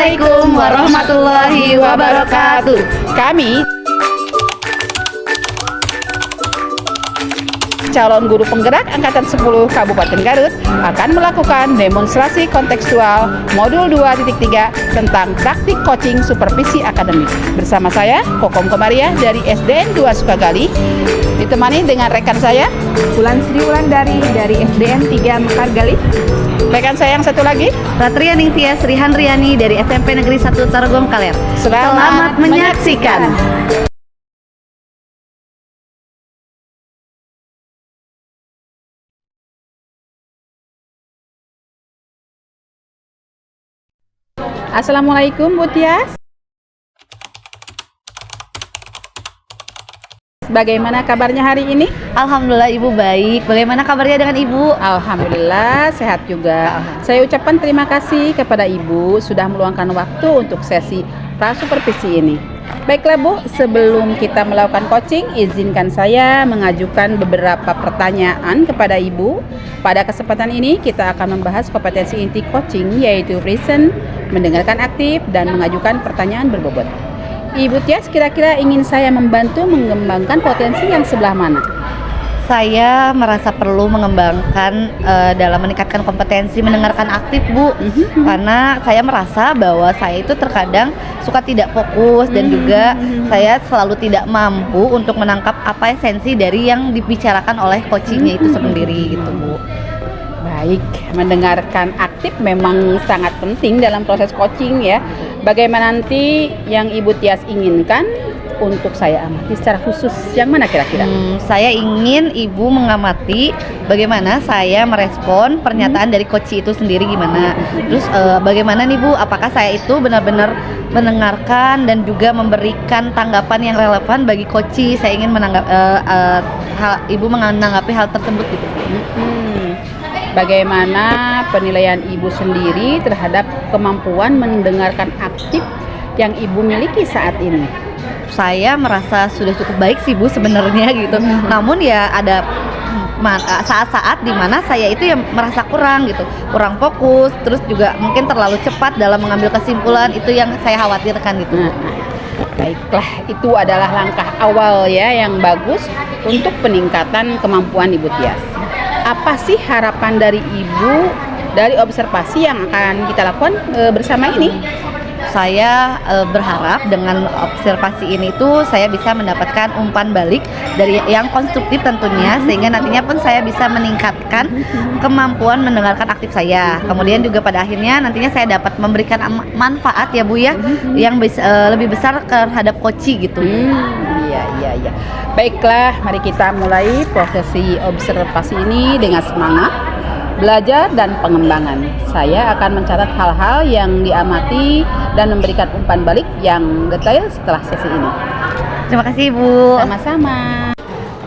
Assalamualaikum warahmatullahi wabarakatuh. Kami calon guru penggerak Angkatan 10 Kabupaten Garut akan melakukan demonstrasi kontekstual modul 2.3 tentang praktik coaching supervisi akademik. Bersama saya, Kokom Komariah dari SDN 2 Sukagali, ditemani dengan rekan saya, Wulan Sri Wulandari dari SDN 3 Mekargali. rekan saya yang satu lagi, Ratria Ningtyas Sri Handriani dari SMP Negeri 1 Tarogong Kaler. Selamat menyaksikan. Assalamualaikum Bu Tias. Bagaimana kabarnya hari ini? Alhamdulillah Ibu baik. Bagaimana kabarnya dengan Ibu? Alhamdulillah sehat juga. Saya ucapkan terima kasih kepada Ibu sudah meluangkan waktu untuk sesi prasupervisi ini. Baiklah Bu, sebelum kita melakukan coaching, izinkan saya mengajukan beberapa pertanyaan kepada Ibu. Pada kesempatan ini kita akan membahas kompetensi inti coaching, yaitu listen, mendengarkan aktif, dan mengajukan pertanyaan berbobot. Ibu Tias kira-kira ingin saya membantu mengembangkan potensi yang sebelah mana? Saya merasa perlu mengembangkan dalam meningkatkan kompetensi mendengarkan aktif, Bu. Karena saya merasa bahwa saya itu terkadang suka tidak fokus dan juga saya selalu tidak mampu untuk menangkap apa esensi dari yang dibicarakan oleh coachingnya itu sendiri gitu, Bu. Baik, mendengarkan aktif memang sangat penting dalam proses coaching ya. Bagaimana nanti yang Ibu Tias inginkan untuk saya amati secara khusus, yang mana kira-kira? Saya ingin Ibu mengamati bagaimana saya merespon pernyataan dari coach itu sendiri gimana. Terus bagaimana nih Bu, apakah saya itu benar-benar mendengarkan dan juga memberikan tanggapan yang relevan bagi coach. Saya ingin Ibu menanggapi hal tersebut gitu. Bagaimana penilaian Ibu sendiri terhadap kemampuan mendengarkan aktif yang Ibu miliki saat ini? Saya merasa sudah cukup baik sih Bu sebenarnya gitu. Namun ya ada saat-saat dimana saya itu yang merasa kurang gitu, kurang fokus, terus juga mungkin terlalu cepat dalam mengambil kesimpulan, itu yang saya khawatirkan gitu. Baiklah, itu adalah langkah awal ya yang bagus untuk peningkatan kemampuan Ibu Tias. Apa sih harapan dari Ibu dari observasi yang akan kita lakukan bersama ini? Saya berharap dengan observasi ini tuh saya bisa mendapatkan umpan balik dari yang konstruktif tentunya, sehingga nantinya pun saya bisa meningkatkan kemampuan mendengarkan aktif saya. Kemudian juga pada akhirnya nantinya saya dapat memberikan manfaat ya Bu ya, yang lebih besar terhadap coach gitu. Iya. Baiklah, mari kita mulai prosesi observasi ini dengan semangat belajar dan pengembangan. Saya akan mencatat hal-hal yang diamati dan memberikan umpan balik yang detail setelah sesi ini. Terima kasih Bu. Sama-sama.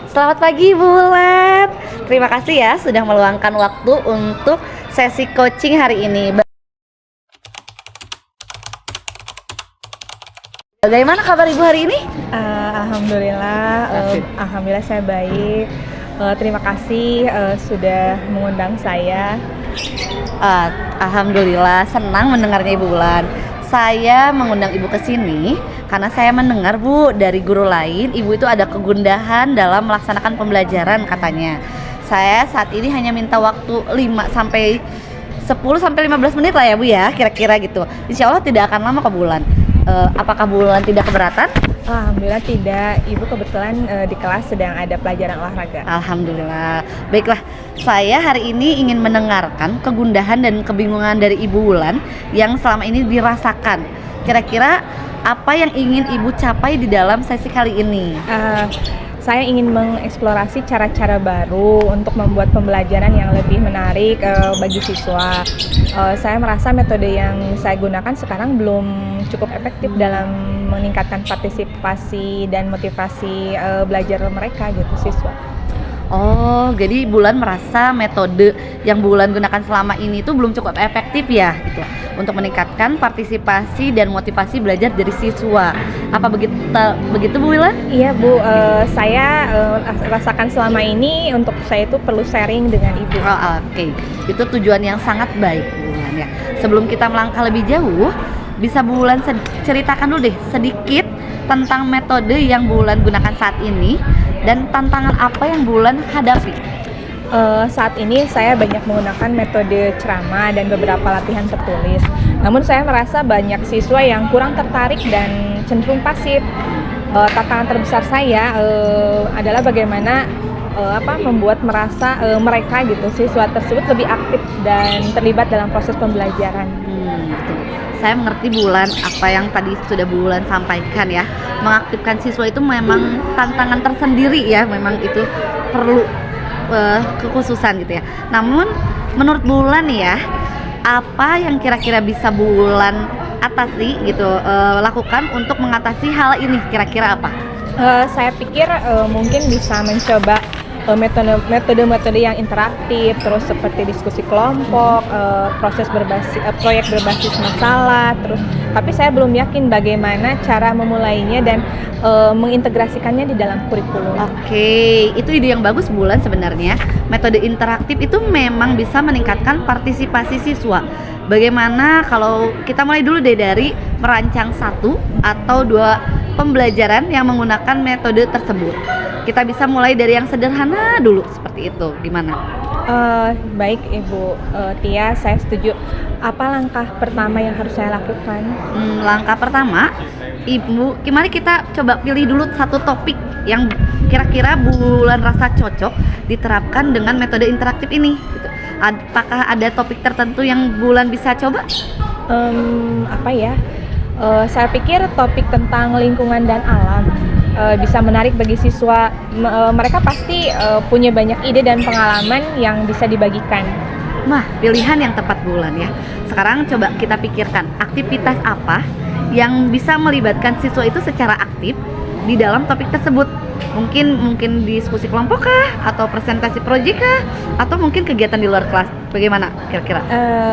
Selamat pagi Bu Wulan. Terima kasih ya sudah meluangkan waktu untuk sesi coaching hari ini. Bagaimana kabar Ibu hari ini? Alhamdulillah saya baik. Terima kasih sudah mengundang saya. Alhamdulillah senang mendengarnya Ibu Wulan. Saya mengundang Ibu ke sini karena saya mendengar Bu dari guru lain, Ibu itu ada kegundahan dalam melaksanakan pembelajaran katanya. Saya saat ini hanya minta waktu 10-15 menit lah ya Bu ya, kira-kira gitu. Insya Allah tidak akan lama ke bulan. Apakah Bu Wulan tidak keberatan? Alhamdulillah tidak. Ibu kebetulan di kelas sedang ada pelajaran olahraga. Alhamdulillah. Baiklah, saya hari ini ingin mendengarkan kegundahan dan kebingungan dari Ibu Wulan yang selama ini dirasakan. Kira-kira apa yang ingin Ibu capai di dalam sesi kali ini? Saya ingin mengeksplorasi cara-cara baru untuk membuat pembelajaran yang lebih menarik bagi siswa. Saya merasa metode yang saya gunakan sekarang belum cukup efektif dalam meningkatkan partisipasi dan motivasi belajar mereka gitu, siswa. Oh, jadi Bulan merasa metode yang Bulan gunakan selama ini itu belum cukup efektif ya gitu untuk meningkatkan partisipasi dan motivasi belajar dari siswa. Apa begitu Bu Bulan? Iya Bu, saya rasakan selama ini untuk saya itu perlu sharing dengan Ibu. Oke. Itu tujuan yang sangat baik Bu Bulan ya. Sebelum kita melangkah lebih jauh, bisa Bu Wulan ceritakan dulu deh sedikit tentang metode yang Bu Wulan gunakan saat ini dan tantangan apa yang Bu Wulan hadapi? Saat ini saya banyak menggunakan metode ceramah dan beberapa latihan tertulis. Namun saya merasa banyak siswa yang kurang tertarik dan cenderung pasif. Tantangan terbesar saya adalah bagaimana membuat merasa mereka gitu siswa tersebut lebih aktif dan terlibat dalam proses pembelajaran. Betul. Saya mengerti Bu Wulan apa yang tadi sudah Bu Wulan sampaikan ya. Mengaktifkan siswa itu memang tantangan tersendiri ya, memang itu perlu kekhususan gitu ya. Namun menurut Bu Wulan nih ya, apa yang kira-kira bisa Bu Wulan atasi gitu, lakukan untuk mengatasi hal ini, kira-kira apa? Saya pikir mungkin bisa mencoba metode-metode yang interaktif, terus seperti diskusi kelompok, proyek berbasis masalah, terus tapi saya belum yakin bagaimana cara memulainya dan mengintegrasikannya di dalam kurikulum. Oke, itu ide yang bagus Bu Wulan sebenarnya. Metode interaktif itu memang bisa meningkatkan partisipasi siswa. Bagaimana kalau kita mulai dulu deh dari merancang 1 atau 2 pembelajaran yang menggunakan metode tersebut. Kita bisa mulai dari yang sederhana dulu, seperti itu. Gimana? Baik Ibu Tia, saya setuju. Apa langkah pertama yang harus saya lakukan? Langkah pertama, Ibu, mari kita coba pilih dulu satu topik yang kira-kira Bu Wulan rasa cocok diterapkan dengan metode interaktif ini. Gitu. Apakah ada topik tertentu yang Bu Wulan bisa coba? Saya pikir topik tentang lingkungan dan alam bisa menarik bagi siswa. Mereka pasti punya banyak ide dan pengalaman yang bisa dibagikan. Nah, pilihan yang tepat Bu Wulan ya. Sekarang coba kita pikirkan aktivitas apa yang bisa melibatkan siswa itu secara aktif di dalam topik tersebut. Mungkin diskusi kelompok kah, atau presentasi proyek kah, atau mungkin kegiatan di luar kelas. Bagaimana kira-kira?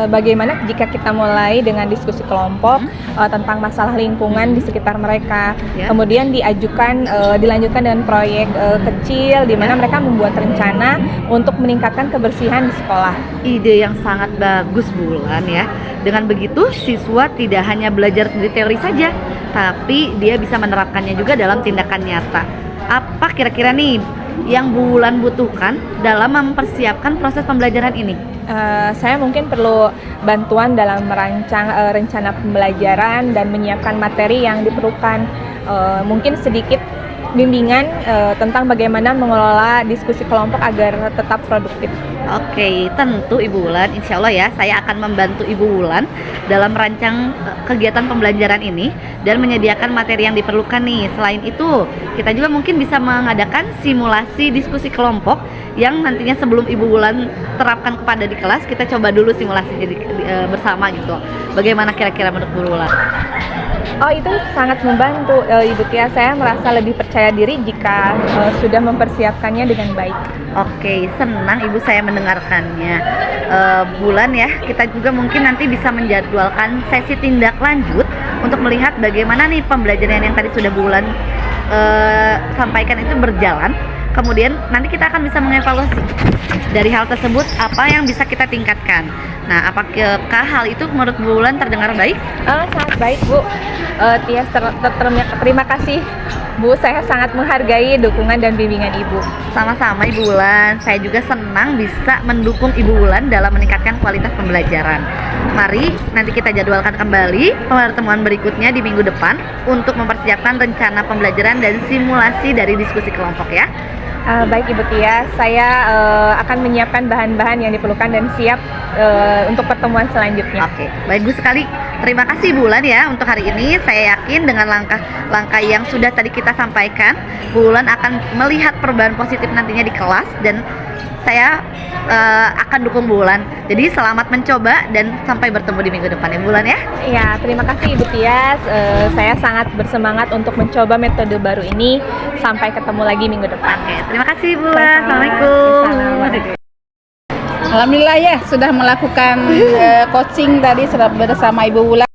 Bagaimana jika kita mulai dengan diskusi kelompok tentang masalah lingkungan di sekitar mereka, kemudian dilanjutkan dengan proyek kecil di mana mereka membuat rencana untuk meningkatkan kebersihan di sekolah. Ide yang sangat bagus Bu Wulan ya. Dengan begitu siswa tidak hanya belajar dari teori saja, tapi dia bisa menerapkannya juga dalam tindakan nyata. Apa kira-kira nih yang Bu Wulan butuhkan dalam mempersiapkan proses pembelajaran ini? Saya mungkin perlu bantuan dalam merancang rencana pembelajaran dan menyiapkan materi yang diperlukan. Mungkin sedikit bimbingan tentang bagaimana mengelola diskusi kelompok agar tetap produktif. Oke, tentu Ibu Wulan, insya Allah ya, saya akan membantu Ibu Wulan dalam merancang kegiatan pembelajaran ini dan menyediakan materi yang diperlukan nih. Selain itu, kita juga mungkin bisa mengadakan simulasi diskusi kelompok yang nantinya sebelum Ibu Wulan terapkan kepada di kelas, kita coba dulu simulasi jadi bersama gitu. Bagaimana kira-kira menurut Bu Wulan? Oh, itu sangat membantu Ibu Tia. Saya merasa lebih percaya diri jika sudah mempersiapkannya dengan baik. Oke, senang Ibu saya mendengarkannya. Bulan ya, kita juga mungkin nanti bisa menjadwalkan sesi tindak lanjut untuk melihat bagaimana nih pembelajaran yang tadi sudah Bulan sampaikan itu berjalan. Kemudian nanti kita akan bisa mengevaluasi dari hal tersebut apa yang bisa kita tingkatkan. Nah, apakah hal itu menurut Bu Wulan terdengar baik? Sangat baik Bu. Tia, terima kasih Bu, saya sangat menghargai dukungan dan bimbingan Ibu. Sama-sama Ibu Wulan, saya juga senang bisa mendukung Ibu Wulan dalam meningkatkan kualitas pembelajaran. Mari nanti kita jadwalkan kembali pertemuan berikutnya di minggu depan untuk mempersiapkan rencana pembelajaran dan simulasi dari diskusi kelompok ya. Baik Ibu Tia, saya akan menyiapkan bahan-bahan yang diperlukan dan siap untuk pertemuan selanjutnya. Oke, bagus sekali. Terima kasih Bu Wulan ya untuk hari ini. Saya yakin dengan langkah-langkah yang sudah tadi kita sampaikan, Bu Wulan akan melihat perubahan positif nantinya di kelas dan saya akan dukung Bu Wulan. Jadi selamat mencoba dan sampai bertemu di minggu depan ya Bu Wulan ya. Ya, terima kasih Ibu Tias. Saya sangat bersemangat untuk mencoba metode baru ini. Sampai ketemu lagi minggu depan. Oke, terima kasih Bu Wulan. Assalamualaikum. Alhamdulillah ya sudah melakukan coaching tadi bersama Ibu Wulan.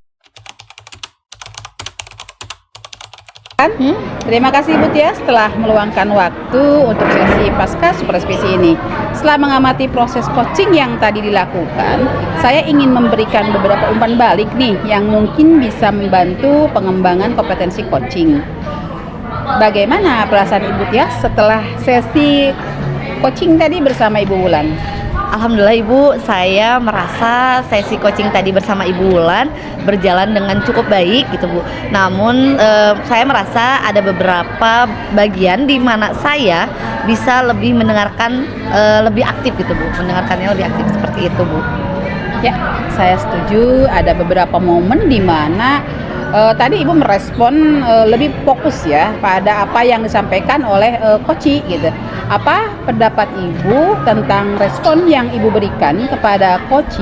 Terima kasih Ibu Tias telah meluangkan waktu untuk sesi pasca super spesi ini. Setelah mengamati proses coaching yang tadi dilakukan, saya ingin memberikan beberapa umpan balik nih yang mungkin bisa membantu pengembangan kompetensi coaching. Bagaimana perasaan Ibu Tias setelah sesi coaching tadi bersama Ibu Wulan? Alhamdulillah Ibu, saya merasa sesi coaching tadi bersama Ibu Wulan berjalan dengan cukup baik gitu Bu. Namun saya merasa ada beberapa bagian di mana saya bisa lebih mendengarkan lebih aktif gitu Bu, mendengarkannya lebih aktif seperti itu Bu. Ya, saya setuju. Ada beberapa momen di mana tadi Ibu merespon lebih fokus ya pada apa yang disampaikan oleh coach gitu. Apa pendapat Ibu tentang respon yang Ibu berikan kepada coach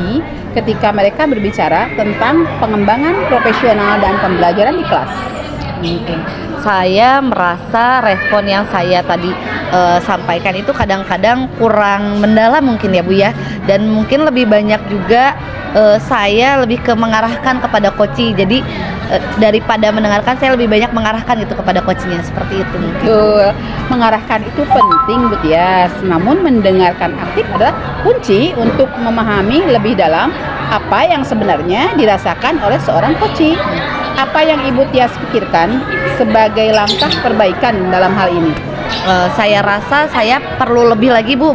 ketika mereka berbicara tentang pengembangan profesional dan pembelajaran di kelas? Saya merasa respon yang saya tadi sampaikan itu kadang-kadang kurang mendalam mungkin ya Bu ya, dan mungkin lebih banyak juga saya lebih ke mengarahkan kepada coach. Jadi daripada mendengarkan, saya lebih banyak mengarahkan gitu kepada coachnya, seperti itu mungkin. Mengarahkan itu penting Bu Tias, namun mendengarkan aktif adalah kunci untuk memahami lebih dalam apa yang sebenarnya dirasakan oleh seorang coach. Apa yang Ibu Tias pikirkan sebagai langkah perbaikan dalam hal ini? Saya rasa saya perlu lebih lagi Bu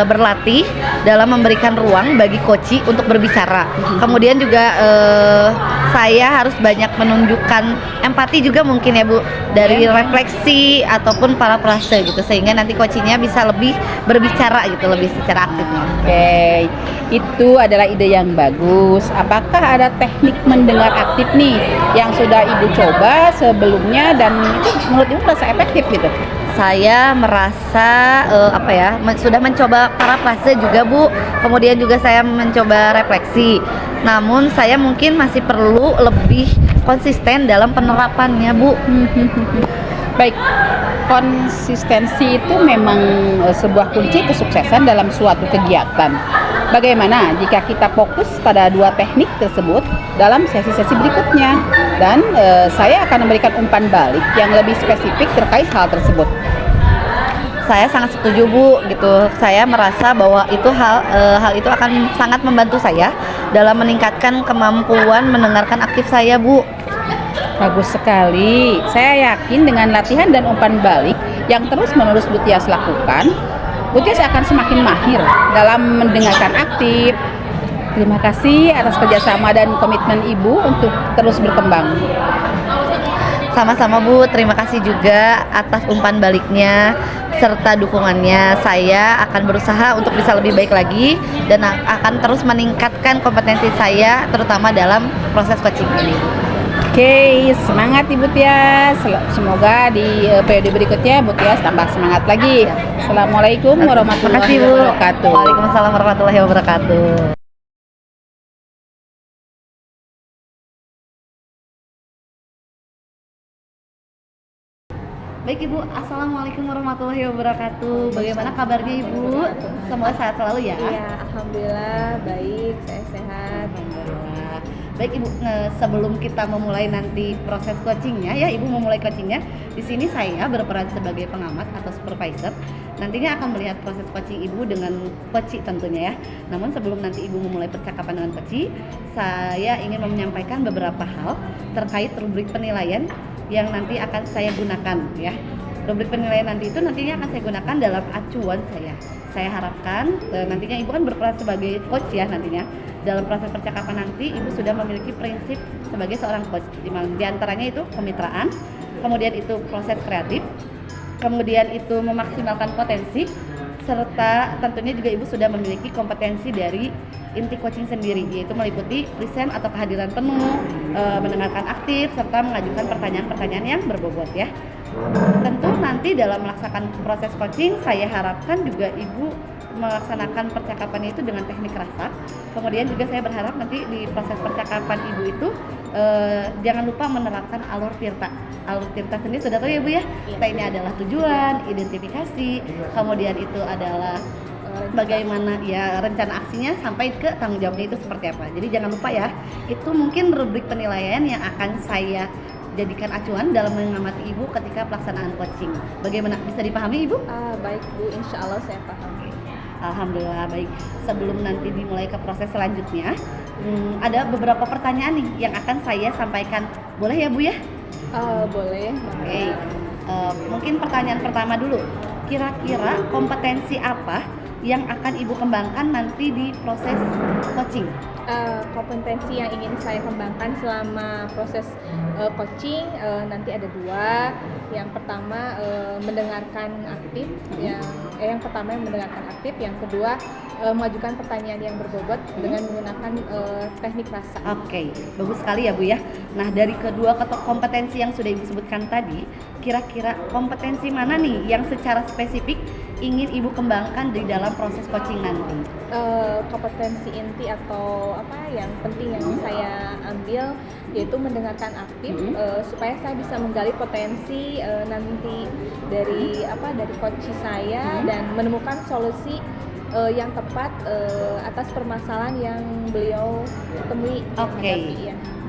berlatih dalam memberikan ruang bagi coach untuk berbicara. Kemudian juga saya harus banyak menunjukkan empati juga mungkin ya Bu, dari refleksi ataupun parafrase gitu, sehingga nanti coachnya bisa lebih berbicara gitu, lebih secara aktif. Oke, itu adalah ide yang bagus. Apakah ada teknik mendengar aktif nih yang sudah Ibu coba sebelumnya dan itu menurut Ibu merasa efektif gitu? Saya merasa sudah mencoba parafrase juga Bu, kemudian juga saya mencoba refleksi. Namun saya mungkin masih perlu lebih konsisten dalam penerapannya Bu. Baik, konsistensi itu memang sebuah kunci kesuksesan dalam suatu kegiatan. Bagaimana jika kita fokus pada dua teknik tersebut dalam sesi-sesi berikutnya? Dan saya akan memberikan umpan balik yang lebih spesifik terkait hal tersebut. Saya sangat setuju Bu gitu. Saya merasa bahwa itu hal itu akan sangat membantu saya dalam meningkatkan kemampuan mendengarkan aktif saya Bu. Bagus sekali. Saya yakin dengan latihan dan umpan balik yang terus-menerus Bu Tias lakukan, Bu Tias akan semakin mahir dalam mendengarkan aktif. Terima kasih atas kerjasama dan komitmen Ibu untuk terus berkembang. Sama-sama Bu, terima kasih juga atas umpan baliknya serta dukungannya. Saya akan berusaha untuk bisa lebih baik lagi dan akan terus meningkatkan kompetensi saya terutama dalam proses coaching ini. Oke, semangat Ibu Tias. Semoga di periode berikutnya Bu Tias tambah semangat lagi. Assalamualaikum warahmatullahi wabarakatuh. Waalaikumsalam warahmatullahi wabarakatuh. Baik Ibu, Assalamualaikum warahmatullahi wabarakatuh. Bagaimana kabarnya Ibu? Semoga sehat selalu ya. Iya, alhamdulillah baik, saya sehat. Alhamdulillah. Baik Ibu, sebelum kita memulai nanti proses coachingnya ya, Ibu memulai coachingnya. Di sini saya berperan sebagai pengamat atau supervisor. Nantinya akan melihat proses coaching Ibu dengan coach tentunya ya. Namun sebelum nanti Ibu memulai percakapan dengan coach, saya ingin menyampaikan beberapa hal terkait rubrik penilaian yang nanti akan saya gunakan ya. Rubrik penilaian nanti itu nantinya akan saya gunakan dalam acuan saya. Saya harapkan nantinya Ibu kan berperan sebagai coach ya nantinya. Dalam proses percakapan nanti Ibu sudah memiliki prinsip sebagai seorang coach. Di antaranya itu kemitraan, kemudian itu proses kreatif, kemudian itu memaksimalkan potensi, serta tentunya juga Ibu sudah memiliki kompetensi dari inti coaching sendiri, yaitu meliputi present atau kehadiran penuh, mendengarkan aktif, serta mengajukan pertanyaan-pertanyaan yang berbobot ya. Tentu nanti dalam melaksanakan proses coaching, saya harapkan juga Ibu melaksanakan percakapan itu dengan teknik rasa. Kemudian juga saya berharap nanti di proses percakapan Ibu itu jangan lupa menerapkan alur tirta. Alur tirta sendiri sudah tahu ya Bu ya? Ini adalah tujuan, identifikasi, kemudian itu adalah bagaimana ya rencana aksinya sampai ke tanggung jawabnya itu seperti apa. Jadi jangan lupa ya, itu mungkin rubrik penilaian yang akan saya jadikan acuan dalam mengamati Ibu ketika pelaksanaan coaching. Bagaimana, bisa dipahami Ibu? Baik Bu, insya Allah saya paham. Alhamdulillah baik. Sebelum nanti dimulai ke proses selanjutnya, ada beberapa pertanyaan nih yang akan saya sampaikan. Boleh ya Bu ya? Boleh. Oke. Mungkin pertanyaan pertama dulu. Kira-kira kompetensi apa yang akan Ibu kembangkan nanti di proses coaching? Kompetensi yang ingin saya kembangkan selama proses coaching nanti ada dua. Yang pertama mendengarkan aktif, yang pertama yang mendengarkan aktif, yang kedua mengajukan pertanyaan yang berbobot dengan menggunakan teknik rasa. Oke, bagus sekali ya Bu ya. Nah, dari kedua kompetensi yang sudah Ibu sebutkan tadi, kira-kira kompetensi mana nih yang secara spesifik ingin Ibu kembangkan di dalam proses coaching nanti? Kompetensi inti atau apa yang penting yang saya ambil yaitu mendengarkan aktif, supaya saya bisa menggali potensi nanti dari coach saya dan menemukan solusi yang tepat atas permasalahan yang beliau temui. Oke,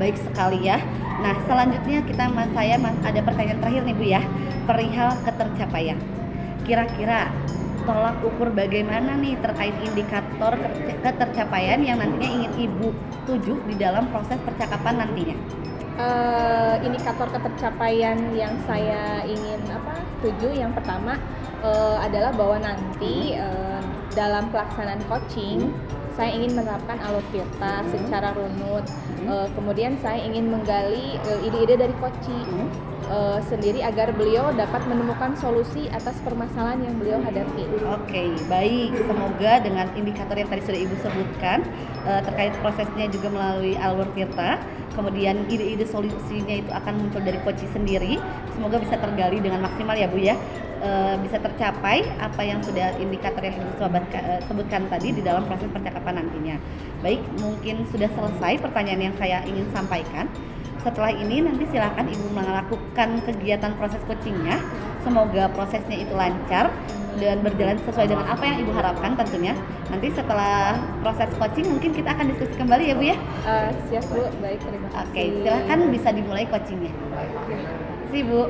baik sekali ya. Nah, selanjutnya saya ada pertanyaan terakhir nih Bu ya, perihal ketercapaian. Kira-kira tolak ukur bagaimana nih terkait indikator ketercapaian yang nantinya ingin Ibu tuju di dalam proses percakapan nantinya? Indikator ketercapaian yang saya ingin tuju yang pertama adalah bahwa nanti dalam pelaksanaan coaching saya ingin menerapkan Alur Tirta secara runut. Kemudian saya ingin menggali ide-ide dari coaching sendiri agar beliau dapat menemukan solusi atas permasalahan yang beliau hadapi. Oke, baik. Semoga dengan indikator yang tadi sudah Ibu sebutkan terkait prosesnya juga melalui Alur Tirta, kemudian ide-ide solusinya itu akan muncul dari coach sendiri. Semoga bisa tergali dengan maksimal ya Bu ya. Bisa tercapai apa yang sudah indikator yang Ibu sebutkan tadi di dalam proses percakapan nantinya. Baik, mungkin sudah selesai pertanyaan yang saya ingin sampaikan. Setelah ini nanti silakan Ibu melakukan kegiatan proses coachingnya. Semoga prosesnya itu lancar dan berjalan sesuai dengan apa yang Ibu harapkan tentunya. Nanti setelah proses coaching mungkin kita akan diskusi kembali ya Bu ya. Siap Bu, baik, terima kasih. Oke, silakan bisa dimulai coachingnya. Terima kasih Bu.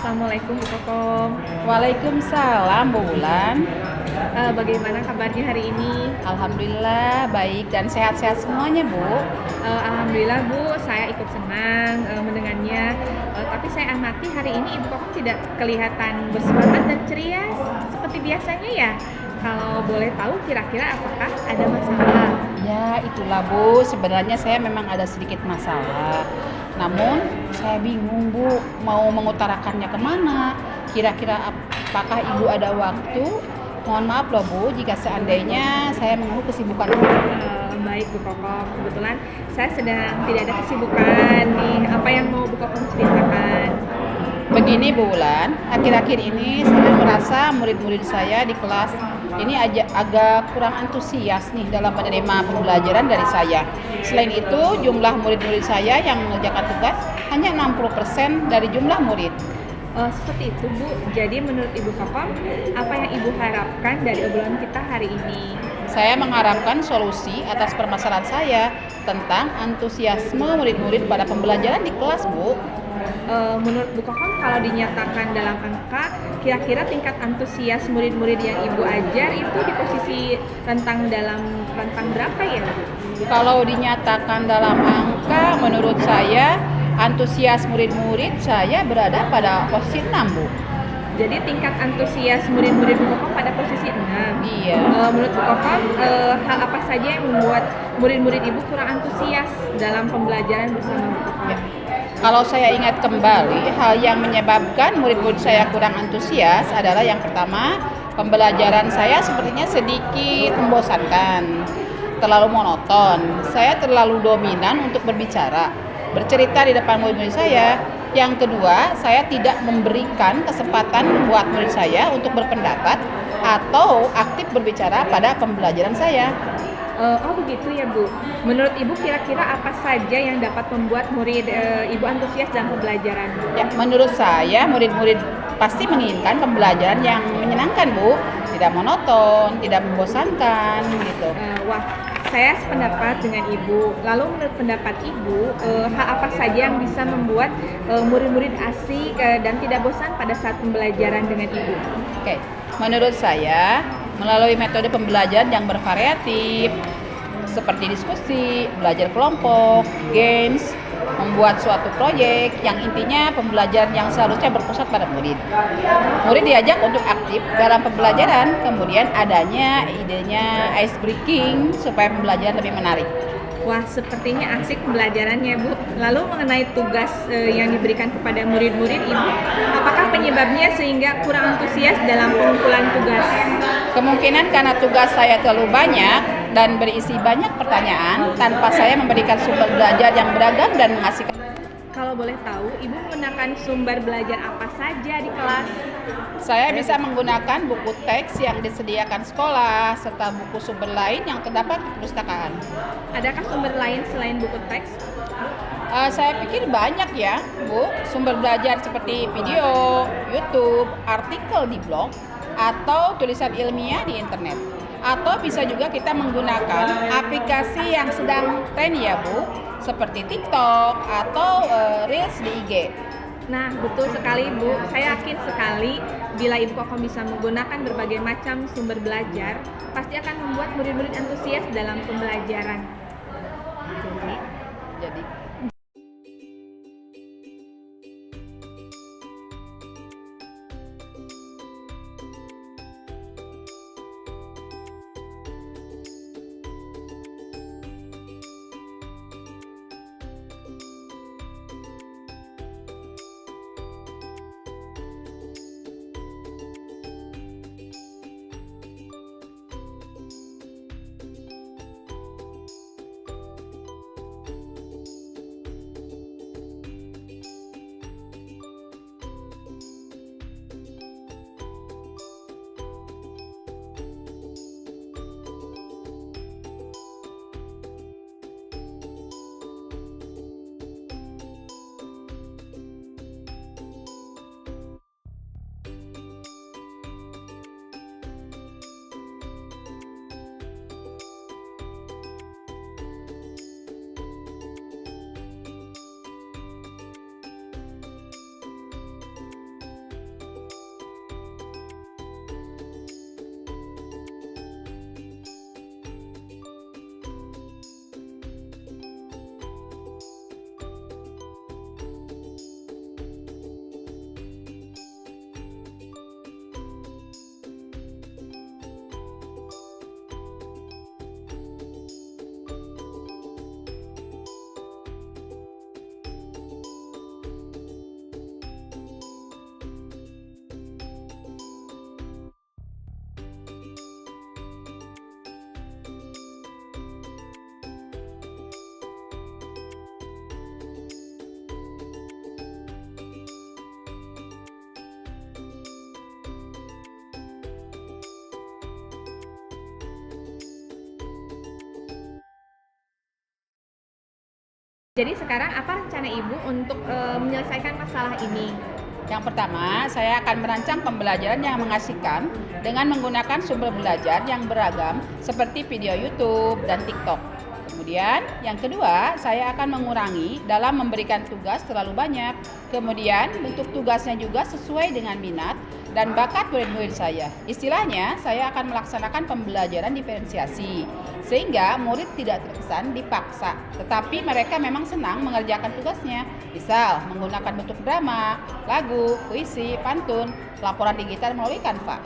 Assalamualaikum Bu Kokom. Waalaikumsalam Bu Bulan. Bagaimana kabarnya hari ini? Alhamdulillah baik dan sehat-sehat semuanya Bu. Alhamdulillah Bu, saya ikut senang mendengarnya. Tapi saya amati hari ini Ibu Kokom tidak kelihatan bersemangat dan ceria seperti biasanya ya. Kalau boleh tahu kira-kira apakah ada masalah? Ya, itulah Bu, sebenarnya saya memang ada sedikit masalah. Namun saya bingung Bu, mau mengutarakannya kemana? Kira-kira apakah Ibu ada waktu? Mohon maaf loh Bu, jika seandainya saya mengeluh kesibukan. Baik Bu Kokom, kebetulan saya sedang tidak ada kesibukan nih. Apa yang mau Bu Kokom ceritakan? Begini Bu Wulan, akhir-akhir ini saya merasa murid-murid saya di kelas ini agak kurang antusias nih dalam menerima pembelajaran dari saya. Selain itu, jumlah murid-murid saya yang mengerjakan tugas hanya 60% dari jumlah murid. Seperti itu Bu, jadi menurut Ibu Kokom, apa yang Ibu harapkan dari obrolan kita hari ini? Saya mengharapkan solusi atas permasalahan saya tentang antusiasme murid-murid pada pembelajaran di kelas Bu. Menurut Bu Kokom, kalau dinyatakan dalam angka, kira-kira tingkat antusias murid-murid yang Ibu ajar itu di posisi rentang berapa ya? Kalau dinyatakan dalam angka, menurut saya antusias murid-murid saya berada pada posisi 6 Bu. Jadi tingkat antusias murid-murid Bu Kokom pada posisi 6. Iya. Menurut Bu Kokom, hal apa saja yang membuat murid-murid Ibu kurang antusias dalam pembelajaran bersama Bu Kokom? Ya. Kalau saya ingat kembali, hal yang menyebabkan murid-murid saya kurang antusias adalah yang pertama, pembelajaran saya sepertinya sedikit membosankan, terlalu monoton. Saya terlalu dominan untuk bercerita di depan murid-murid saya. Yang kedua, saya tidak memberikan kesempatan buat murid saya untuk berpendapat atau aktif berbicara pada pembelajaran saya. Oh begitu ya Bu. Menurut Ibu kira-kira apa saja yang dapat membuat murid Ibu antusias dalam pembelajaran? Ya, menurut saya murid-murid pasti menginginkan pembelajaran yang menyenangkan Bu, tidak monoton, tidak membosankan gitu. Wah, saya sependapat dengan Ibu. Lalu menurut pendapat Ibu, hal apa saja yang bisa membuat murid-murid asik dan tidak bosan pada saat pembelajaran dengan Ibu? Oke, menurut saya melalui metode pembelajaran yang bervariatif seperti diskusi, belajar kelompok, games, membuat suatu proyek yang intinya pembelajaran yang seharusnya berpusat pada murid. Murid diajak untuk aktif dalam pembelajaran, kemudian adanya idenya ice breaking supaya pembelajaran lebih menarik. Wah, sepertinya asik pembelajarannya Bu. Lalu mengenai tugas yang diberikan kepada murid-murid Ibu, apakah penyebabnya sehingga kurang antusias dalam pengumpulan tugas? Kemungkinan karena tugas saya terlalu banyak dan berisi banyak pertanyaan tanpa saya memberikan sumber belajar yang beragam dan mengasihkan. Kalau boleh tahu, Ibu menggunakan sumber belajar apa saja di kelas? Saya bisa menggunakan buku teks yang disediakan sekolah serta buku sumber lain yang terdapat di perpustakaan. Adakah sumber lain selain buku teks? Saya pikir banyak ya, Bu. Sumber belajar seperti video, YouTube, artikel di blog, atau tulisan ilmiah di internet. Atau bisa juga kita menggunakan aplikasi yang sedang tren ya Bu, seperti TikTok atau Reels di IG. Nah, betul sekali Bu. Saya yakin sekali bila Ibu Kokom bisa menggunakan berbagai macam sumber belajar, pasti akan membuat murid-murid antusias dalam pembelajaran. Jadi Jadi sekarang apa rencana Ibu untuk menyelesaikan masalah ini? Yang pertama, saya akan merancang pembelajaran yang mengasihkan dengan menggunakan sumber belajar yang beragam seperti video YouTube dan TikTok. Kemudian, yang kedua, saya akan mengurangi dalam memberikan tugas terlalu banyak. Kemudian, bentuk tugasnya juga sesuai dengan minat dan bakat murid-murid saya. Istilahnya, saya akan melaksanakan pembelajaran diferensiasi, sehingga murid tidak terkesan dipaksa, tetapi mereka memang senang mengerjakan tugasnya. Misal, menggunakan bentuk drama, lagu, puisi, pantun, laporan digital melalui Canva.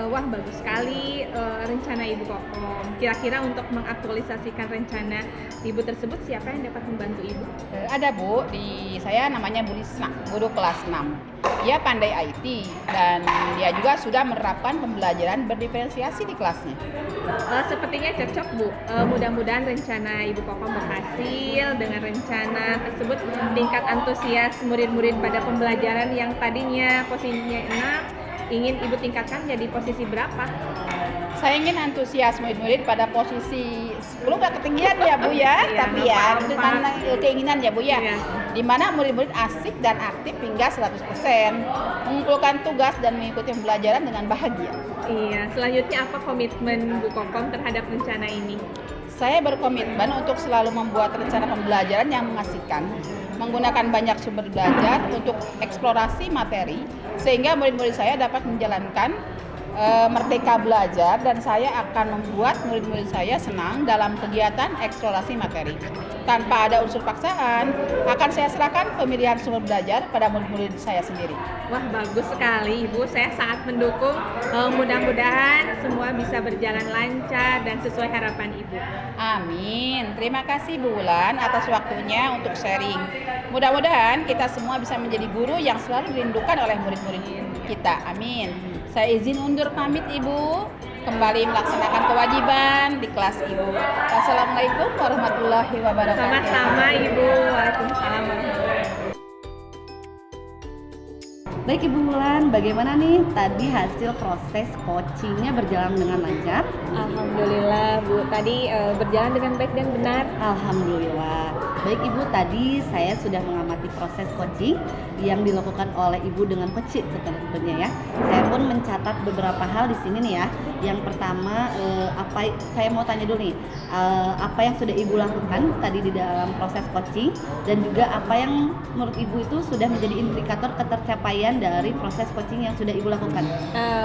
Wah, bagus sekali rencana Ibu Kokom. Kira-kira untuk mengaktualisasikan rencana Ibu tersebut, siapa yang dapat membantu Ibu? Ada Bu, saya namanya Bu Lisna, guru kelas 6. Dia pandai IT dan dia juga sudah menerapkan pembelajaran berdiferensiasi di kelasnya. Sepertinya cocok Bu. Mudah-mudahan rencana Ibu Kokom berhasil. Dengan rencana tersebut, tingkat antusias murid-murid pada pembelajaran yang tadinya posisinya 6 ingin Ibu tingkatkan jadi posisi berapa? Saya ingin antusias murid-murid pada posisi 10 gak ketinggian ya Bu ya, Iya, tapi ya paham, itu mana keinginan ya Bu ya. Iya. Di mana murid-murid asik dan aktif hingga 100%, mengumpulkan tugas dan mengikuti pembelajaran dengan bahagia. Iya, selanjutnya apa komitmen Bu Kokom terhadap rencana ini? Saya berkomitmen untuk selalu membuat rencana pembelajaran yang mengasihkan, menggunakan banyak sumber belajar untuk eksplorasi materi, sehingga murid-murid saya dapat menjalankan merdeka belajar, dan saya akan membuat murid-murid saya senang dalam kegiatan eksplorasi materi. Tanpa ada unsur paksaan, akan saya serahkan pemilihan sumber belajar pada murid-murid saya sendiri. Wah, bagus sekali Ibu. Saya sangat mendukung. Mudah-mudahan semua bisa berjalan lancar dan sesuai harapan Ibu. Amin. Terima kasih Bu Wulan atas waktunya untuk sharing. Mudah-mudahan kita semua bisa menjadi guru yang selalu dirindukan oleh murid-murid kita. Amin. Saya izin undur pamit Ibu, kembali melaksanakan kewajiban di kelas Ibu. Wassalamualaikum warahmatullahi wabarakatuh. Sama-sama Ibu. Waalaikumsalam warahmatullahi wabarakatuh. Baik Ibu Wulan, bagaimana nih tadi hasil proses coachingnya berjalan dengan lancar? Alhamdulillah Bu, tadi berjalan dengan baik dan benar. Alhamdulillah. Baik Ibu, tadi saya sudah mengamati proses coaching yang dilakukan oleh Ibu dengan coach tentunya ya. Saya pun mencatat beberapa hal di sini nih ya. Yang pertama, saya mau tanya dulu nih, apa yang sudah Ibu lakukan tadi di dalam proses coaching, dan juga apa yang menurut Ibu itu sudah menjadi indikator ketercapaian dari proses coaching yang sudah Ibu lakukan?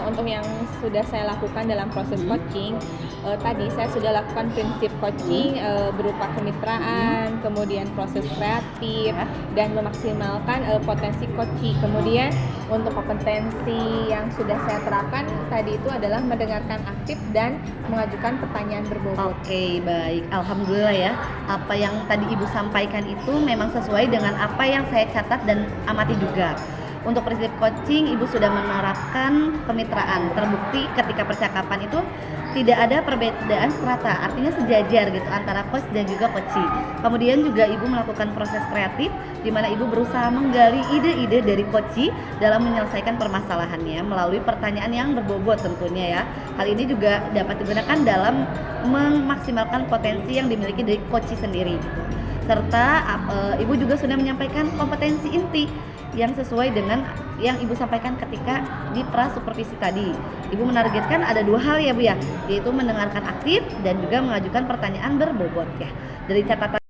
Untuk yang sudah saya lakukan dalam proses coaching, tadi saya sudah lakukan prinsip coaching berupa kemitraan, kemudian proses kreatif, dan memaksimalkan potensi coaching. Kemudian untuk kompetensi yang sudah saya terapkan tadi itu adalah mendengarkan aktif dan mengajukan pertanyaan berbobot. Oke, baik. Alhamdulillah ya. Apa yang tadi Ibu sampaikan itu memang sesuai dengan apa yang saya catat dan amati juga. Untuk prinsip coaching, Ibu sudah menerapkan kemitraan. Terbukti ketika percakapan itu tidak ada perbedaan strata, artinya sejajar gitu antara coach dan juga coachee. Kemudian juga Ibu melakukan proses kreatif, di mana Ibu berusaha menggali ide-ide dari coachee dalam menyelesaikan permasalahannya melalui pertanyaan yang berbobot tentunya ya. Hal ini juga dapat digunakan dalam memaksimalkan potensi yang dimiliki dari coachee sendiri. Serta Ibu juga sudah menyampaikan kompetensi inti yang sesuai dengan yang Ibu sampaikan ketika di pra-supervisi tadi. Ibu menargetkan ada 2 hal ya Bu ya, yaitu mendengarkan aktif dan juga mengajukan pertanyaan berbobot ya. Dari catatan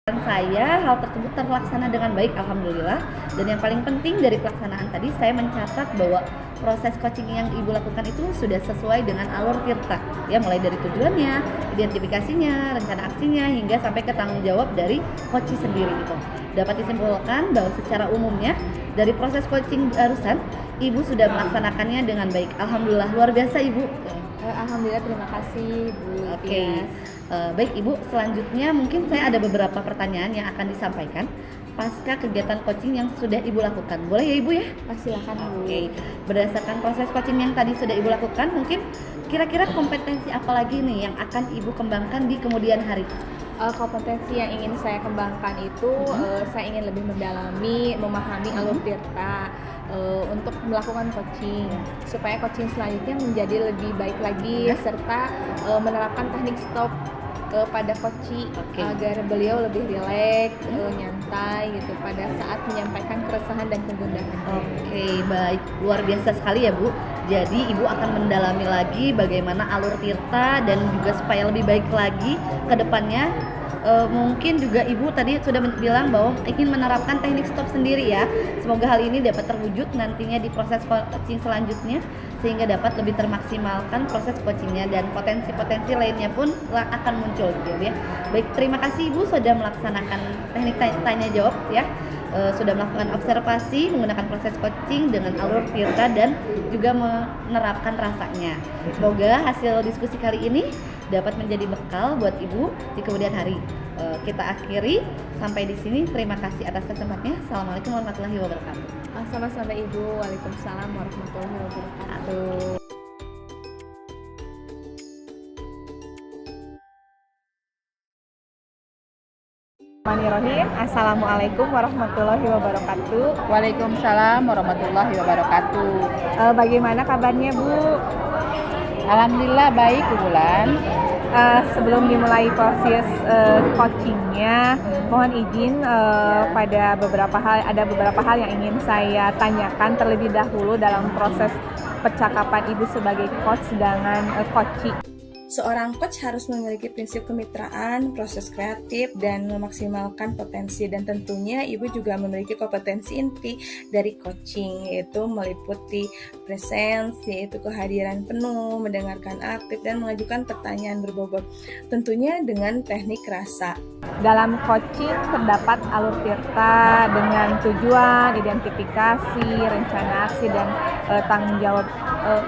Dan saya hal tersebut terlaksana dengan baik, alhamdulillah. Dan yang paling penting dari pelaksanaan tadi, saya mencatat bahwa proses coaching yang ibu lakukan itu sudah sesuai dengan alur tirta, ya, mulai dari tujuannya, identifikasinya, rencana aksinya, hingga sampai ke tanggung jawab dari coach sendiri gitu. Dapat disimpulkan bahwa secara umumnya dari proses coaching barusan, ibu sudah melaksanakannya dengan baik. Alhamdulillah, luar biasa ibu. Alhamdulillah, terima kasih Bu. Oke. Baik Ibu, selanjutnya mungkin saya ada beberapa pertanyaan yang akan disampaikan pasca kegiatan coaching yang sudah Ibu lakukan. Boleh ya Ibu ya? Silakan Bu. Oke. Berdasarkan proses coaching yang tadi sudah Ibu lakukan, mungkin kira-kira kompetensi apa lagi nih yang akan Ibu kembangkan di kemudian hari? Kompetensi yang ingin saya kembangkan itu saya ingin lebih mendalami, memahami alur tirta untuk melakukan coaching supaya coaching selanjutnya menjadi lebih baik lagi serta menerapkan teknik stop pada coach agar beliau lebih rileks, nyantai gitu pada saat menyampaikan keresahan dan kegundahan. Oke, baik, luar biasa sekali ya Bu. Jadi Ibu akan mendalami lagi bagaimana alur tirta dan juga supaya lebih baik lagi ke depannya. Mungkin juga Ibu tadi sudah bilang bahwa ingin menerapkan teknik stop sendiri ya. Semoga hal ini dapat terwujud nantinya di proses coaching selanjutnya sehingga dapat lebih termaksimalkan proses coachingnya dan potensi-potensi lainnya pun akan muncul gitu ya. Baik, terima kasih Ibu sudah melaksanakan teknik tanya jawab ya. Sudah melakukan observasi menggunakan proses coaching dengan alur tirta dan juga menerapkan rasanya. Semoga hasil diskusi kali ini dapat menjadi bekal buat Ibu di kemudian hari. Kita akhiri sampai di sini. Terima kasih atas kesempatannya. Assalamualaikum warahmatullahi wabarakatuh. Sama-sama Ibu. Waalaikumsalam warahmatullahi wabarakatuh. Bismillahirrahmanirrahim. Assalamualaikum warahmatullahi wabarakatuh. Waalaikumsalam warahmatullahi wabarakatuh. Bagaimana kabarnya Bu? Alhamdulillah baik Bu Bulan. Sebelum dimulai proses coachingnya, mohon izin ada beberapa hal yang ingin saya tanyakan terlebih dahulu dalam proses percakapan Ibu sebagai coach dengan coaching. Seorang coach harus memiliki prinsip kemitraan, proses kreatif, dan memaksimalkan potensi. Dan tentunya Ibu juga memiliki kompetensi inti dari coaching, yaitu meliputi presence, yaitu kehadiran penuh, mendengarkan aktif, dan mengajukan pertanyaan berbobot. Tentunya dengan teknik rasa. Dalam coaching terdapat alur tirta dengan tujuan, identifikasi, rencana aksi, dan tanggung jawab.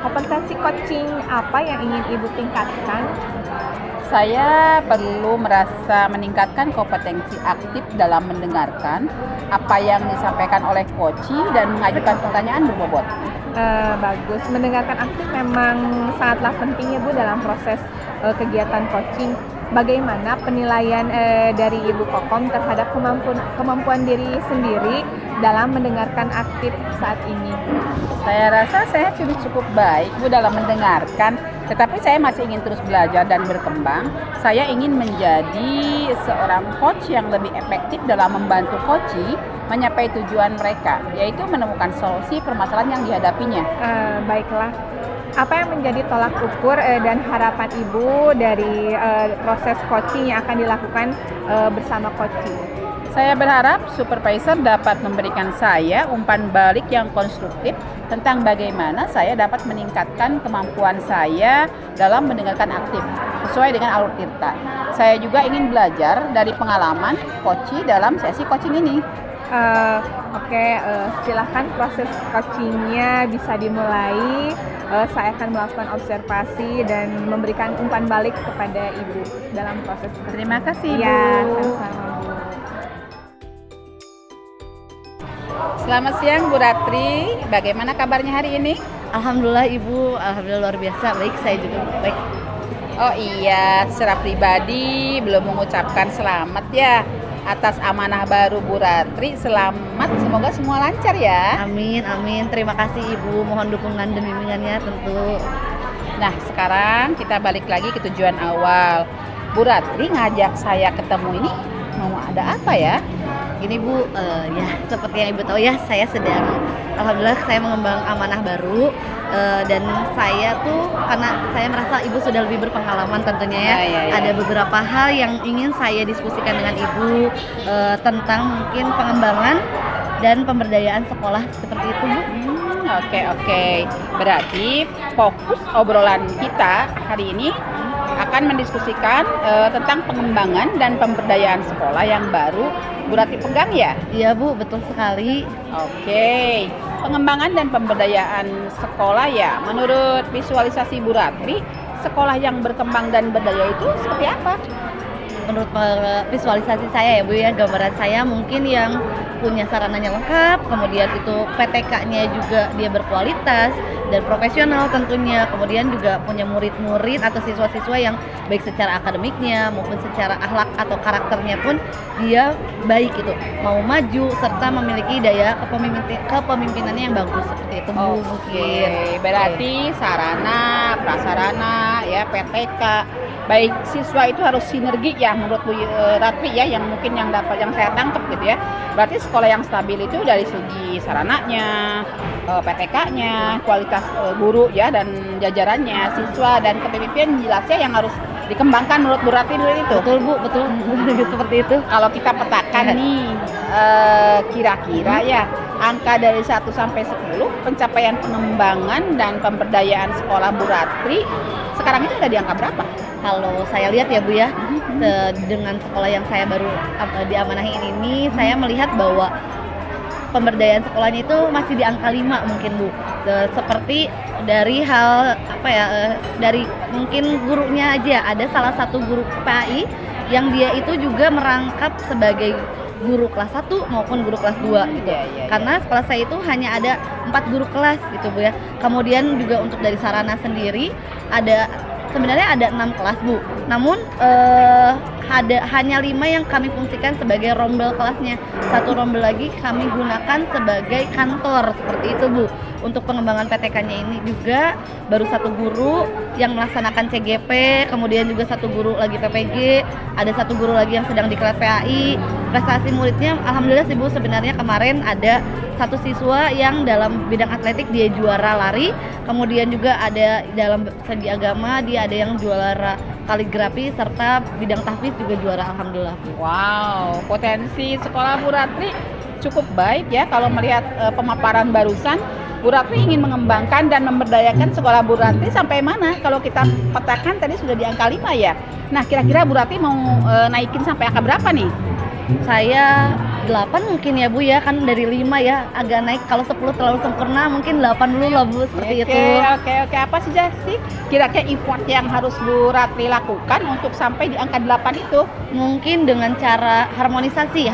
Kompetensi coaching apa yang ingin Ibu tingkatkan? Saya perlu merasa meningkatkan kompetensi aktif dalam mendengarkan apa yang disampaikan oleh coaching dan mengajukan pertanyaan berbobot. Bagus, mendengarkan aktif memang sangatlah penting ya Bu dalam proses kegiatan coaching. Bagaimana penilaian dari Ibu Kokom terhadap kemampuan diri sendiri dalam mendengarkan aktif saat ini? Saya rasa saya cukup baik Bu dalam mendengarkan, tetapi saya masih ingin terus belajar dan berkembang. Saya ingin menjadi seorang coach yang lebih efektif dalam membantu coachee mencapai tujuan mereka, yaitu menemukan solusi permasalahan yang dihadapinya. Baiklah. Apa yang menjadi tolak ukur dan harapan Ibu dari proses coaching yang akan dilakukan bersama coaching? Saya berharap supervisor dapat memberikan saya umpan balik yang konstruktif tentang bagaimana saya dapat meningkatkan kemampuan saya dalam mendengarkan aktif sesuai dengan alur tirta. Saya juga ingin belajar dari pengalaman coaching dalam sesi coaching ini. Silahkan proses coachingnya bisa dimulai. Saya akan melakukan observasi dan memberikan umpan balik kepada Ibu dalam proses coaching. Terima kasih Bu. Ya, sama-sama Bu. Selamat siang Bu Ratri, bagaimana kabarnya hari ini? Alhamdulillah Ibu, alhamdulillah luar biasa, baik, saya juga baik. Oh iya, secara pribadi belum mengucapkan selamat ya atas amanah baru Bu Ratri. Selamat, semoga semua lancar ya. Amin, amin. Terima kasih Ibu, mohon dukungan dan bimbingannya tentu. Nah, sekarang kita balik lagi ke tujuan awal. Bu Ratri ngajak saya ketemu ini mau ada apa ya? Gini Bu, ya seperti yang Ibu tahu ya, alhamdulillah saya mengembang amanah baru, dan saya tuh karena saya merasa Ibu sudah lebih berpengalaman tentunya ya, ada beberapa hal yang ingin saya diskusikan dengan Ibu tentang mungkin pengembangan dan pemberdayaan sekolah seperti itu Bu. Oke. Berarti fokus obrolan kita hari ini akan mendiskusikan tentang pengembangan dan pemberdayaan sekolah yang baru Bu Ratri pegang ya? Iya Bu, betul sekali. Oke, pengembangan dan pemberdayaan sekolah ya. Menurut visualisasi Bu Ratri, sekolah yang berkembang dan berdaya itu seperti apa? Menurut visualisasi saya ya Bu ya, gambaran saya mungkin yang punya sarananya lengkap, kemudian itu PTK-nya juga dia berkualitas dan profesional tentunya, kemudian juga punya murid-murid atau siswa-siswa yang baik secara akademiknya maupun secara akhlak atau karakternya pun dia baik itu, mau maju serta memiliki daya kepemimpinannya yang bagus seperti itu Bu. Mungkin. Berarti sarana, prasarana ya, PTK baik siswa itu harus sinergi ya menurut Bu Ratri ya, yang mungkin yang saya tangkap gitu ya. Berarti sekolah yang stabil itu dari segi sarananya, PTK-nya, kualitas guru ya dan jajarannya, siswa dan kepemimpinan jelasnya yang harus dikembangkan menurut Bu Ratri itu. Betul Bu, betul. Seperti itu. Kalau kita petakan nih kira-kira ya angka dari 1 sampai 10 pencapaian pengembangan dan pemberdayaan sekolah Bu Ratri sekarang ini ada di angka berapa? Kalau saya lihat ya Bu ya, dengan sekolah yang saya baru diamanahi ini, saya melihat bahwa pemberdayaan sekolahnya itu masih di angka 5 mungkin Bu. Seperti dari hal dari mungkin gurunya aja, ada salah satu guru PAI yang dia itu juga merangkap sebagai guru kelas 1 maupun guru kelas 2 gitu. Karena sekolah saya itu hanya ada 4 guru kelas gitu Bu ya. Kemudian juga untuk dari sarana sendiri sebenarnya ada 6 kelas Bu, namun hanya 5 yang kami fungsikan sebagai rombel kelasnya. 1 rombel lagi kami gunakan sebagai kantor seperti itu Bu. Untuk pengembangan PTK-nya ini juga baru 1 guru yang melaksanakan CGP, kemudian juga 1 guru lagi PPG, ada 1 guru lagi yang sedang diklat PAI. Prestasi muridnya alhamdulillah sih Bu, sebenarnya kemarin ada 1 siswa yang dalam bidang atletik dia juara lari, kemudian juga ada dalam segi agama dia ada yang juara kaligrafi serta bidang tahfiz juga juara alhamdulillah. Wow, potensi sekolah Bu Ratri cukup baik ya. Kalau melihat pemaparan barusan, Bu Ratri ingin mengembangkan dan memberdayakan sekolah Bu Ratri sampai mana? Kalau kita petakan tadi sudah di angka 5 ya. Nah, kira-kira Bu Ratri mau naikin sampai angka berapa nih? Saya 8 mungkin ya Bu ya, kan dari 5 ya agak naik. Kalau 10 terlalu sempurna, mungkin 8 dulu lah Bu, seperti itu. Oke. Apa sih kira-kira effort yang harus Bu Ratri lakukan untuk sampai di angka 8 itu? Mungkin dengan cara harmonisasi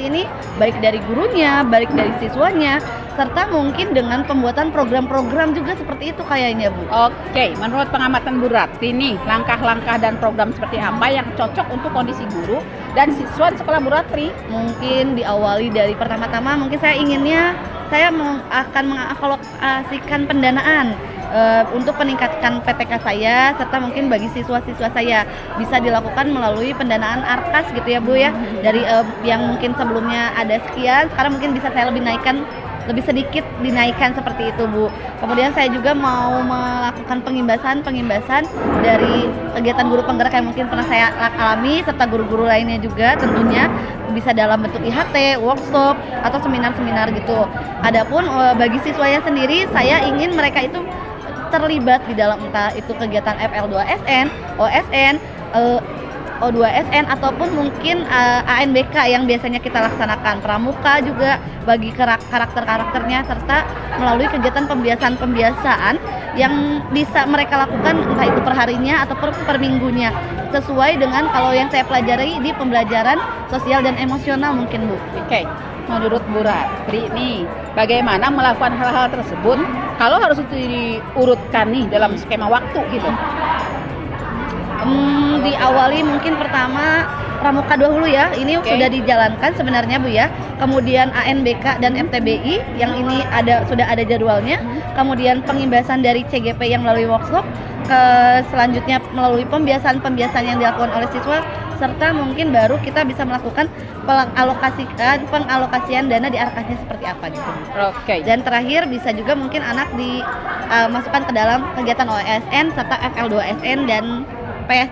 ini baik dari gurunya, baik dari siswanya, serta mungkin dengan pembuatan program-program juga seperti itu kayaknya Bu. Oke, menurut pengamatan Bu Ratri nih, langkah-langkah dan program seperti apa yang cocok untuk kondisi guru dan siswa di sekolah Bu Ratri? Mungkin diawali dari pertama-tama mungkin saya akan mengalokasikan pendanaan untuk meningkatkan PTK saya, serta mungkin bagi siswa-siswa saya bisa dilakukan melalui pendanaan ARKAS gitu ya Bu ya. Dari yang mungkin sebelumnya ada sekian, sekarang mungkin bisa saya lebih sedikit dinaikkan seperti itu Bu. Kemudian saya juga mau melakukan pengimbasan dari kegiatan guru penggerak yang mungkin pernah saya alami, serta guru-guru lainnya juga tentunya bisa dalam bentuk IHT, workshop atau seminar-seminar gitu. Adapun bagi siswanya sendiri, saya ingin mereka itu terlibat di dalam entah itu kegiatan FL2SN, OSN, O2SN ataupun mungkin ANBK yang biasanya kita laksanakan, pramuka juga bagi karakter-karakternya, serta melalui kegiatan pembiasaan yang bisa mereka lakukan entah itu per harinya atau per minggunya, sesuai dengan kalau yang saya pelajari di pembelajaran sosial dan emosional mungkin Bu. Oke. Menurut Bu Ratri nih, bagaimana melakukan hal-hal tersebut kalau harus itu diurutkan nih dalam skema waktu gitu? Diawali mungkin pertama pramuka dahulu ya, ini sudah dijalankan sebenarnya Bu ya. Kemudian ANBK dan MTBI yang ini sudah ada jadwalnya. Kemudian pengimbasan dari CGP yang melalui workshop, selanjutnya melalui pembiasaan yang dilakukan oleh siswa serta mungkin baru kita bisa melakukan pengalokasian dana di arkasnya seperti apa gitu. Oke. Dan terakhir bisa juga mungkin anak dimasukkan ke dalam kegiatan OSN serta FL2SN dan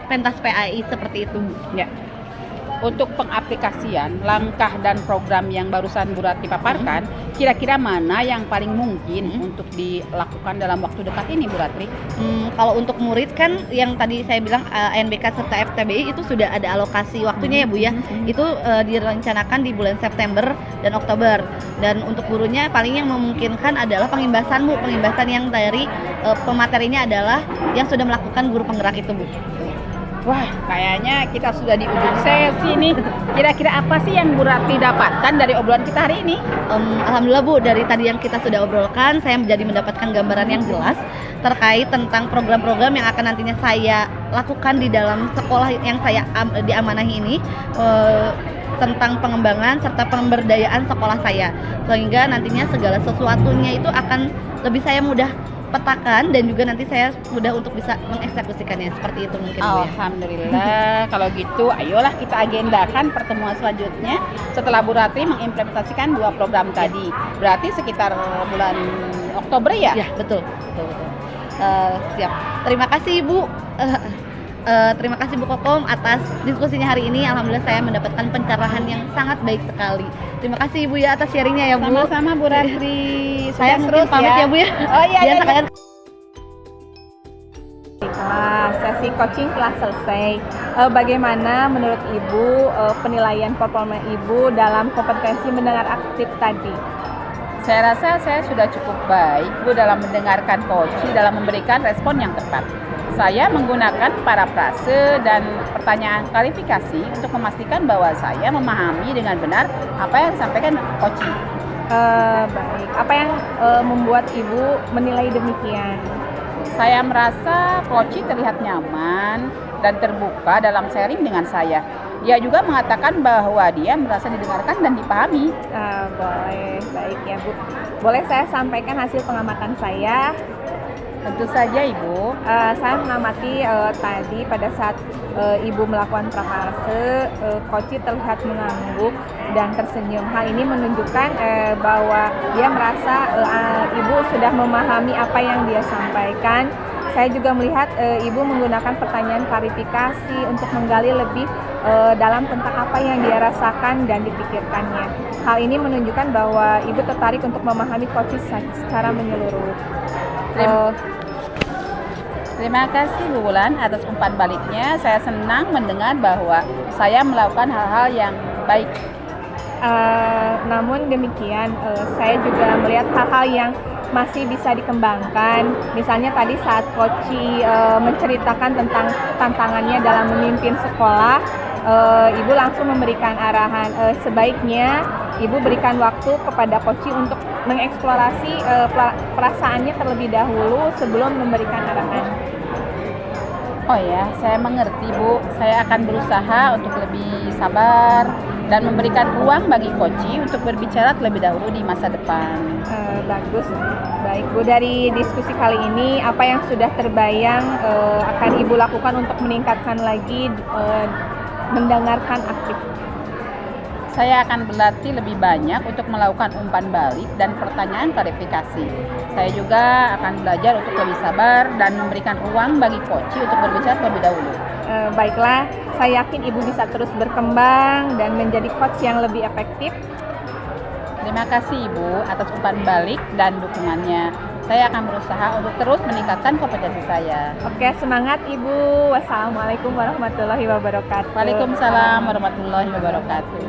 pentas PAI seperti itu. Ya. Untuk pengaplikasian langkah dan program yang barusan Bu Ratri paparkan, kira-kira mana yang paling mungkin untuk dilakukan dalam waktu dekat ini, Bu Ratri? Kalau untuk murid kan yang tadi saya bilang ANBK serta FTBI itu sudah ada alokasi waktunya ya Bu ya. Itu direncanakan di bulan September dan Oktober. Dan untuk gurunya paling yang memungkinkan adalah pengimbasan Bu. Pengimbasan yang dari pematerinya adalah yang sudah melakukan guru penggerak itu Bu. Wah, kayaknya kita sudah di ujung sesi nih. Kira-kira apa sih yang Bu Ratri dapatkan dari obrolan kita hari ini? Alhamdulillah Bu, dari tadi yang kita sudah obrolkan, saya menjadi mendapatkan gambaran yang jelas terkait tentang program-program yang akan nantinya saya lakukan di dalam sekolah yang saya diamanahi ini, tentang pengembangan serta pemberdayaan sekolah saya, sehingga nantinya segala sesuatunya itu akan lebih saya mudah petakan dan juga nanti saya mudah untuk bisa mengeksekusikannya, seperti itu mungkin Bu ya. Alhamdulillah. Kalau gitu ayolah kita agendakan pertemuan selanjutnya setelah Bu Ratri mengimplementasikan 2 program tadi. Berarti sekitar bulan Oktober ya? Ya, betul. Siap. Terima kasih Bu. Terima kasih Bu Kokom atas diskusinya hari ini. Alhamdulillah saya mendapatkan pencerahan yang sangat baik sekali. Terima kasih Ibu ya atas sharingnya ya Bu. Sama-sama Bu Ratri. Saya mungkin pamit ya Bu ya. Oh iya. Biar kalian Sesi coaching telah selesai. Bagaimana menurut Ibu penilaian performa Ibu dalam kompetensi mendengar aktif tadi? Saya rasa saya sudah cukup baik Bu dalam mendengarkan coaching, dalam memberikan respon yang tepat. Saya menggunakan parafrase dan pertanyaan klarifikasi untuk memastikan bahwa saya memahami dengan benar apa yang disampaikan coaching. Baik. Apa yang membuat Ibu menilai demikian? Saya merasa coaching terlihat nyaman dan terbuka dalam sharing dengan saya. Dia juga mengatakan bahwa dia merasa didengarkan dan dipahami. Boleh, baik ya Bu. Boleh saya sampaikan hasil pengamatan saya? Tentu saja Ibu. Saya mengamati tadi pada saat Ibu melakukan prakarse, Koci terlihat mengangguk dan tersenyum. Hal ini menunjukkan bahwa dia merasa Ibu sudah memahami apa yang dia sampaikan. Saya juga melihat Ibu menggunakan pertanyaan klarifikasi untuk menggali lebih dalam tentang apa yang dia rasakan dan dipikirkannya. Hal ini menunjukkan bahwa Ibu tertarik untuk memahami Koci secara menyeluruh. Terima kasih Bu Wulan atas umpan baliknya. Saya senang mendengar bahwa saya melakukan hal-hal yang baik. Namun demikian, saya juga melihat hal-hal yang masih bisa dikembangkan. Misalnya tadi saat Koci menceritakan tentang tantangannya dalam memimpin sekolah, Ibu langsung memberikan arahan. Sebaiknya Ibu berikan waktu kepada Koci untuk mengeksplorasi perasaannya terlebih dahulu sebelum memberikan arahan. Oh ya, saya mengerti Bu. Saya akan berusaha untuk lebih sabar dan memberikan ruang bagi Koci untuk berbicara terlebih dahulu di masa depan. Bagus. Baik Bu, dari diskusi kali ini apa yang sudah terbayang akan Ibu lakukan untuk meningkatkan lagi mendengarkan aktif? Saya akan berlatih lebih banyak untuk melakukan umpan balik dan pertanyaan klarifikasi. Saya juga akan belajar untuk lebih sabar dan memberikan ruang bagi Koci untuk berbicara terlebih dahulu. Baiklah, saya yakin Ibu bisa terus berkembang dan menjadi coach yang lebih efektif. Terima kasih Ibu atas umpan balik dan dukungannya. Saya akan berusaha untuk terus meningkatkan kompetensi saya. Oke, semangat Ibu. Wassalamualaikum warahmatullahi wabarakatuh. Waalaikumsalam warahmatullahi wabarakatuh.